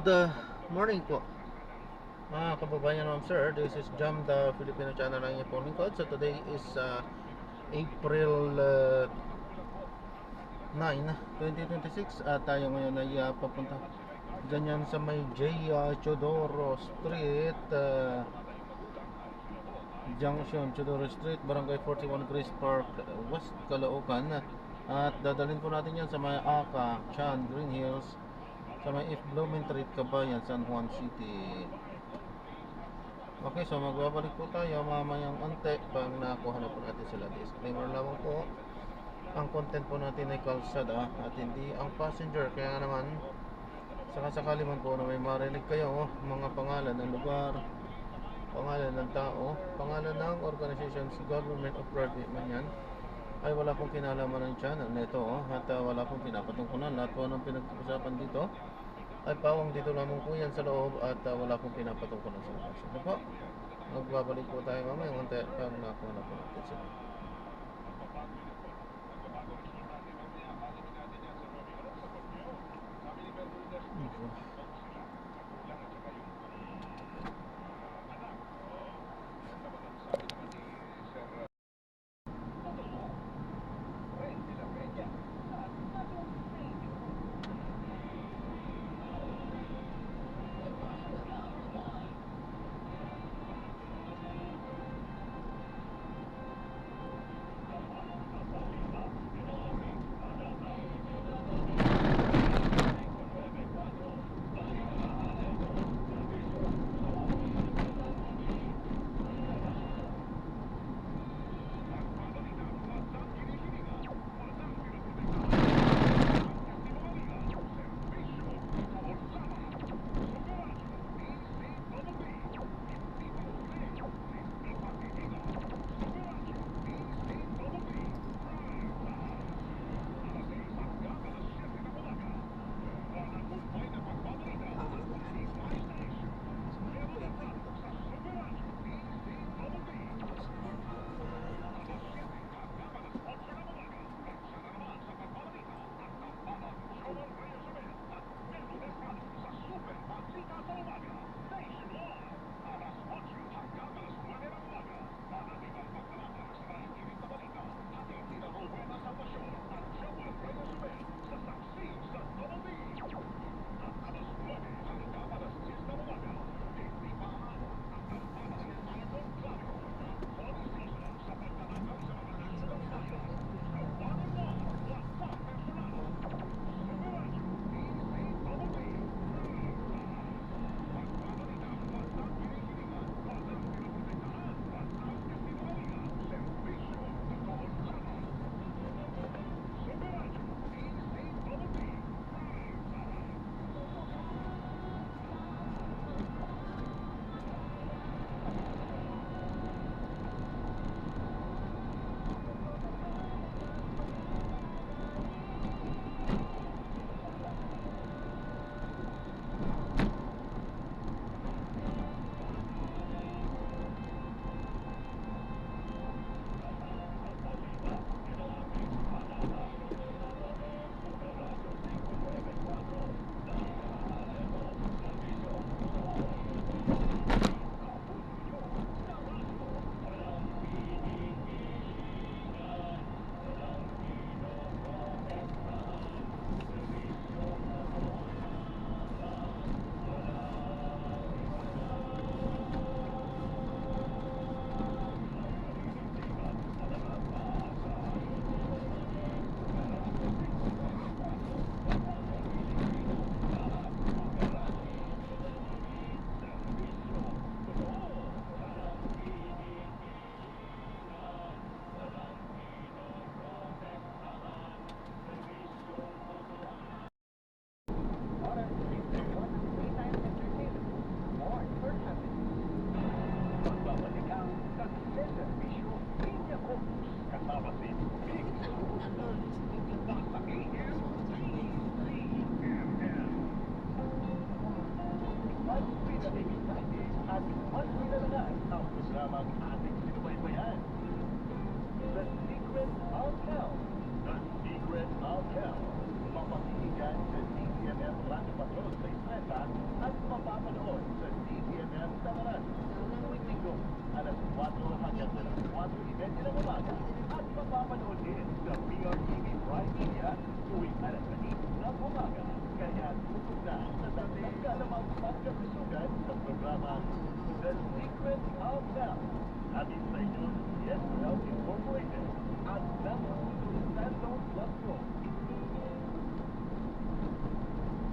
Good morning po mga kababayan, ma'am sir. This is Jam, the Filipino channel ng inyong lingkod. So today is April 9, 2026 at tayo ngayon ay papunta ganyan sa may J. Chodoro Street Junction, Chodoro Street, Barangay 41, Grace Park, West Caloocan. At dadalhin po natin yan sa may Aka, Chan, Green Hills, sa may If Blooming Street, Kabayan, San Juan City. Okay, so magbabalik po tayo mamayang onte pag nakuha na po natin sila. Disclaimer lamang po, ang content po natin ay kalsada at hindi ang passenger. Kaya naman, sakasakali man po na may marinig kayo mga pangalan ng lugar, pangalan ng tao, pangalan ng organizations, government or private man yan, ay wala pong kinalaman ng channel nito at wala pong pinapatungkulan. Lahat po ng pinag-usapan dito ay pawang dito lamang po yan sa loob at wala pong pinapatungkulan sa labas. Ano po? Magbabalik po tayo mamaya unti pag nakuha na po natin sila. namang pagkakasugat sa programa The Secret of Health. Atin sa inyo, Yes Health Incorporated at members ng Standalone Plus Pro.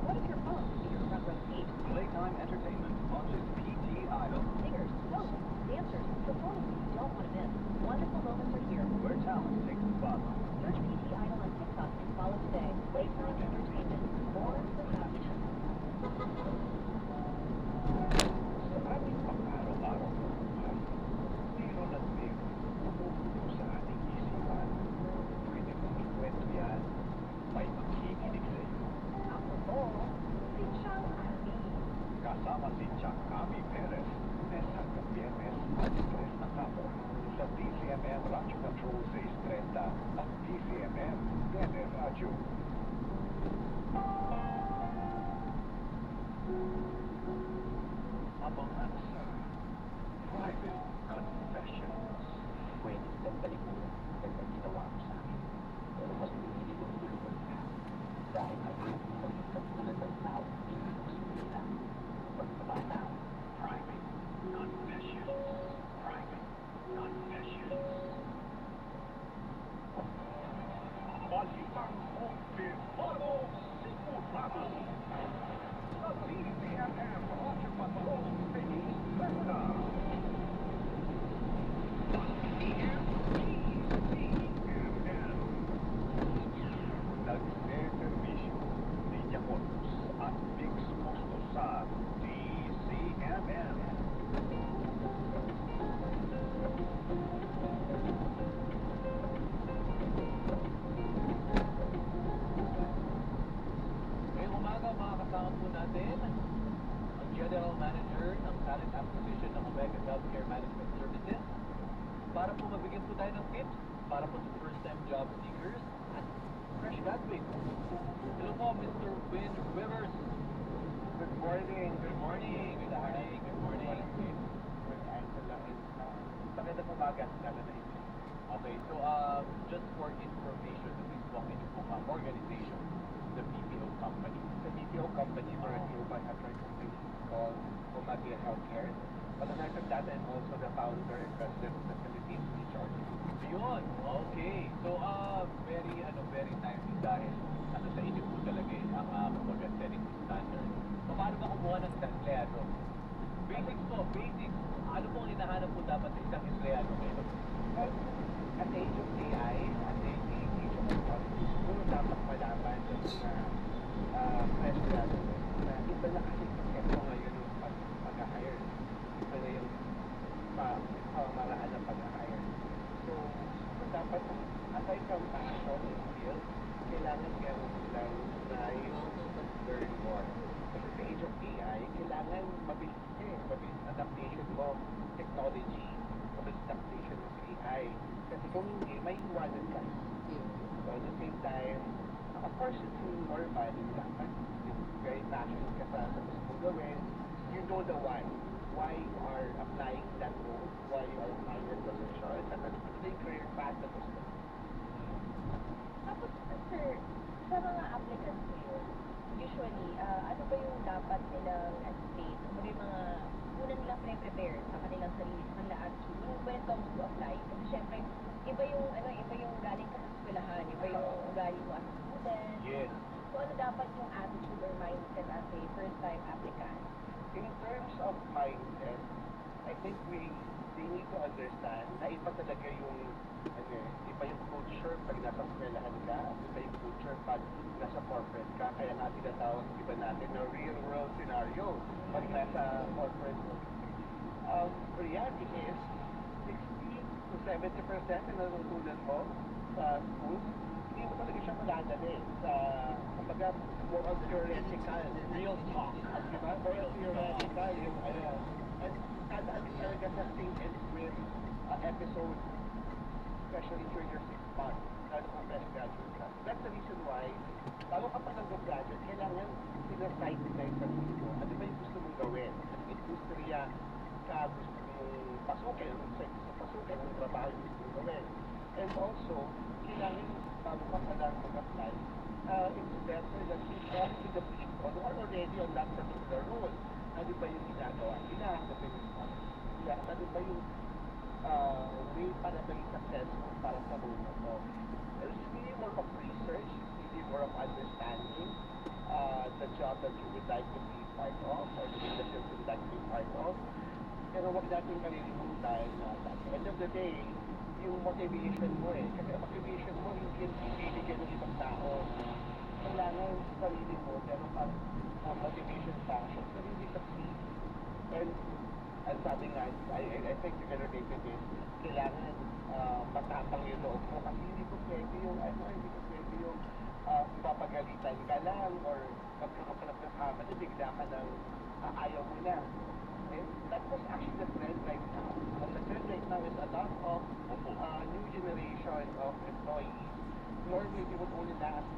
What if your phone is your front row seat? Playtime Entertainment launches PT Idol, Singers, hosts, dancers, performances you don't want to miss. Wonderful moments are here. where talent takes the spotlight. Search PT Idol on TikTok and follow today. Playtime Entertainment. More for happiness. Sa ating pang-araw-araw na buhay, mayroon at mayroon pumupuno sa ating isipan. Pwede mong ikwento yan. May makikinig sa iyo. Ako po, si Chang Abi. Kasama si Chuck Ami Perez, Lunes hanggang Biyernes, alas 3 ng hapon. Sa DCMM Radio Control 630 at DCMM Bene Radio. Abangan sa Private Confessions. Pwede kitang talikuran dahil ginawa mo sa akin. Pero mas pinili kong tulungan ka. Dahil ayaw mo maging katulad ng tao na pinagpapasipila. Pagpabata, Private Confessions. Private Confessions. Balitang Kumpirmado Sigurado. Sa DCMM Radio Control 630. Nagse-servisyo ni Jacotus at Bix Bustos sa DCMM. Ngayong umaga, makakasama po natin ang General Manager ng Talent Acquisition ng Omega Healthcare Management Services para po mabigyan po tayo ng tips para po sa first-time job seekers at fresh graduates. Hello po, Mr. Win Rivers. good morning. Good morning. Good morning. Good morning. Magandang umaga, lalo na ito. Okay, so just for information, please walk in po ang organization, the BPO company. The BPO company or a global healthcare company called Omega Healthcare. But aside from that, I'm also the founder and president of the Philippines HR. Yun, okay. So, very timely dahil sa inyo po talaga ang kumbaga setting standard. Paano ba kumuha ng isang empleyado? Basics po, basics. Ano pong hinahanap po dapat sa isang empleyado ngayon? Well, at the age of AI, at the age of technology, siguro dapat malaman ng fresh graduate na iba na kasi proseso ngayon yung pag-hire. Iba na yung pamamaraan ng pag-hire. So, dapat, aside from passion and skills, kailangan meron silang drive to learn more. Kasi sa age of AI, kailangan mabilis adaptation mo, technology, mabilis adaptation mo sa AI. Kasi kung hindi, may iwanan ka. So at the same time, of course, it's normal, dapat very passionate ka sa gusto mong gawin. You know the why you are applying that role, why you are applying that position, at ano yung career path na gusto mo. Tapos, sir, sa mga applicants ngayon, usually, ano ba yung dapat nilang state o yung mga una nilang pre-prepare sa kanilang sarili sa kanila actually when it comes to apply? Kasi syempre, iba yung galing ka sa eskwelahan, iba yung ugali mo as a student. Yes. So ano dapat yung attitude or mindset as a first-time applicant? In terms of mindset, I think they need to understand na iba talaga yung iba yung culture pag nasa eskwelahan ka, iba yung culture pag nasa corporate ka, kaya nga tinatawag iba natin na real world scenario pag nasa corporate world. Reality is 60 to 70% na natutunan mo sa school, hindi mo talaga siya maladali sa, kumbaga, more on theoretical, real talk, di ba? More on theoretical, yung and kadaan talaga sa sing and swim episode, especially during your 6 months, lalo kung fresh graduate ka. That's the reason why, bago ka pa nag-graduate, kailangan sinasite nila yung sarili mo. Ano ba yung gusto mong gawin? Anong industriya ka gusto mong pasukin? Anong gusto mong pasukin? Anong trabaho yung gusto mong gawin? And also, kailangan bago ka pa lang mag-apply, it's better that you talk to the people already on that particular role. Ano ba yung ginagawa nila? Ano ba yung way para maging successful para sa role na to? It's really more of research, really more of understanding the job that you would like to be part of or the leadership you would like to be part of. Pero wag natin kalilimutan na at the end of the day, yung motivation mo kasi ang motivation mo hindi yan bibigyan ng ibang tao. Kailangan sa sarili mo, meron kang motivation passion, sarili succeed. And sabi nga, I think you can relate to this, kailangan matapang yung loob mo kasi hindi ko pwede yung papagalitan ka lang or magkaroon ka lang ng kamali, bigla ka ng ayaw mo na. Okay? That was actually the trend right now. The trend right now is a lot of new generation of employees. Normally, they would only last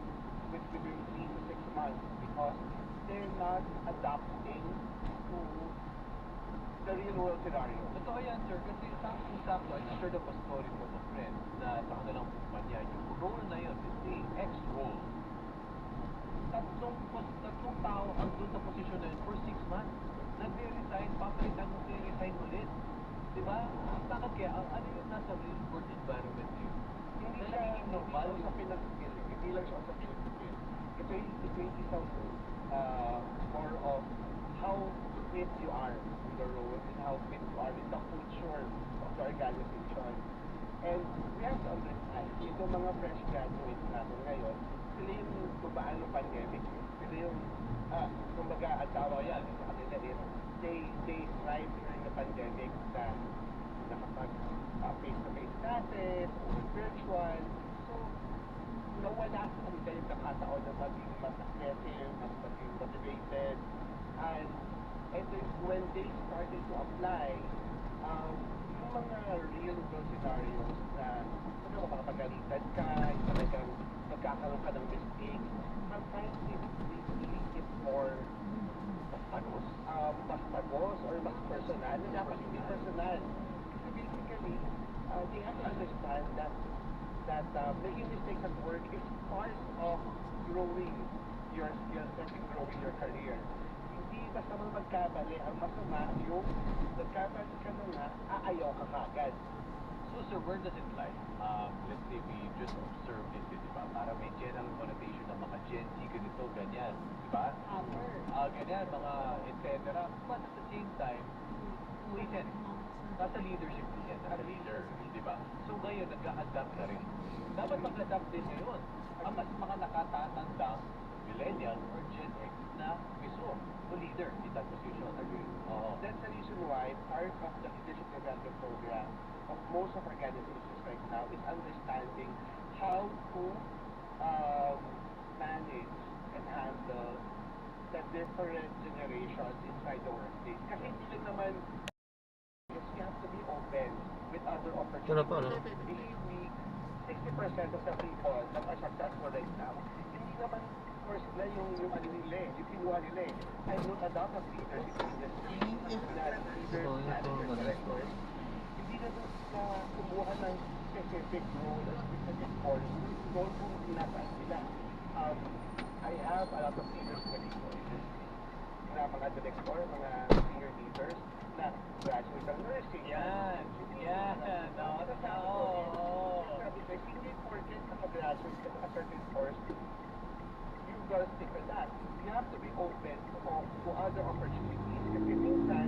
within 3 to 6 months because they're not adapting to the real world scenario. Totoo yan, sir. Kasi sakto, I just heard of a story from a friend na sa kanilang kumpanya, yung role na yun is the X-role. Tatlong tao ang doon sa posisyon na yun for 6 months. Nagre-resign, papalitan mo sila resign ulit. Diba? Bakit kaya? Ano yung nasa real world environment yun? Hindi Na siya nagiging normal. sa pinag-skill. Hindi lang siya sa pinag-skill. Ito yung isang more of how fit you are in the role and how fit you are in the culture of the organization. And we have to understand, itong mga fresh graduates natin ngayon, sila yung dumaan ng pandemic. Sila yung, kumbaga, ang tawag yan sa kanila is, they thrive during the pandemic na nakapag face-to-face classes or virtual. So, nawala sa kanila yung nakataon na maging mas aggressive, mas maging motivated. And then when they started to apply, yung mga real world scenarios na makapagalitan ka, yung talagang magkakaroon ka ng mistakes, sometimes it's more mas pagos or mas personal. Dapat hindi personal. Kasi basically, they have to understand that making mistakes at work is part of growing your skill set and growing your career. Hindi basta mo magkamali. Ang masama yung nagkamali ka na nga, aayaw ka kagad. So, sir, where does it lie? Let's say we just observe this, di ba? Para may general connotation ng mga Gen Z, ganito, ganyan, di ba? Ganyan, mga et cetera. But at the same time, listen, nasa leadership din yan, nasa leader, di ba? So ngayon, nag-a-adapt na rin. Dapat mag-adapt din ngayon. Ang mas mga nakatatandang millennial or Gen X na mismo o leader in that position. That's the reason why part of the leadership development program of most of organizations right now is understanding how to manage and handle the different generations inside the workplace. Kasi hindi lang naman, you have to be open with other opportunities. Believe me, 60% of the people that are successful right now, hindi naman course na yung ano nila yung kinuha nila I know a lot of leaders in the industry, leaders, managers, directors, hindi na kumuha ng specific role, specific course, role kung sinasaan sila. I have a lot of leaders na dito in this na mga director, mga senior leaders na graduate ng nursing. Yan. Hindi porket nakagraduate ka sa certain course, you've got to stick with that. You have to be open to other opportunities. Kasi minsan,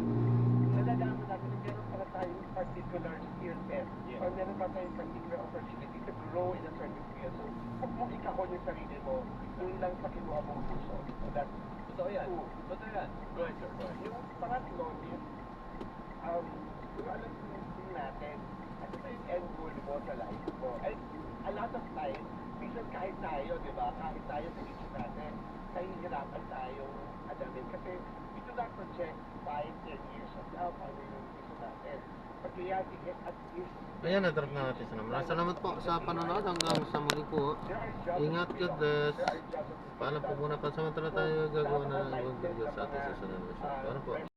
nalalaman natin na meron pala tayong particular skill set or meron pa tayong particular opportunity to grow in a certain field. So, huwag mong ikahon yung sarili mo doon lang sa kinuha mong kurso. So, that's Totoo yan. Totoo yan. Go ahead, sir. Go ahead. yung pangatlo is, alam din natin, ano ba yung end goal mo sa life mo? And a lot of times, minsan kahit tayo, di ba, kahit tayo sa issue natin, nahihirapan tayong adamin. Kasi we do not project 5-10 years from now, paano yung issue natin. But reality is at least, Ayan, na-drop na natin sa naman. Salamat po sa panonood. Hanggang sa muli po. there are jobs. Ingat, God bless. There are jobs. Paalam po muna. Pansamantala tayo gagawa na ng ibang video sa ating susunod na show. Paano po?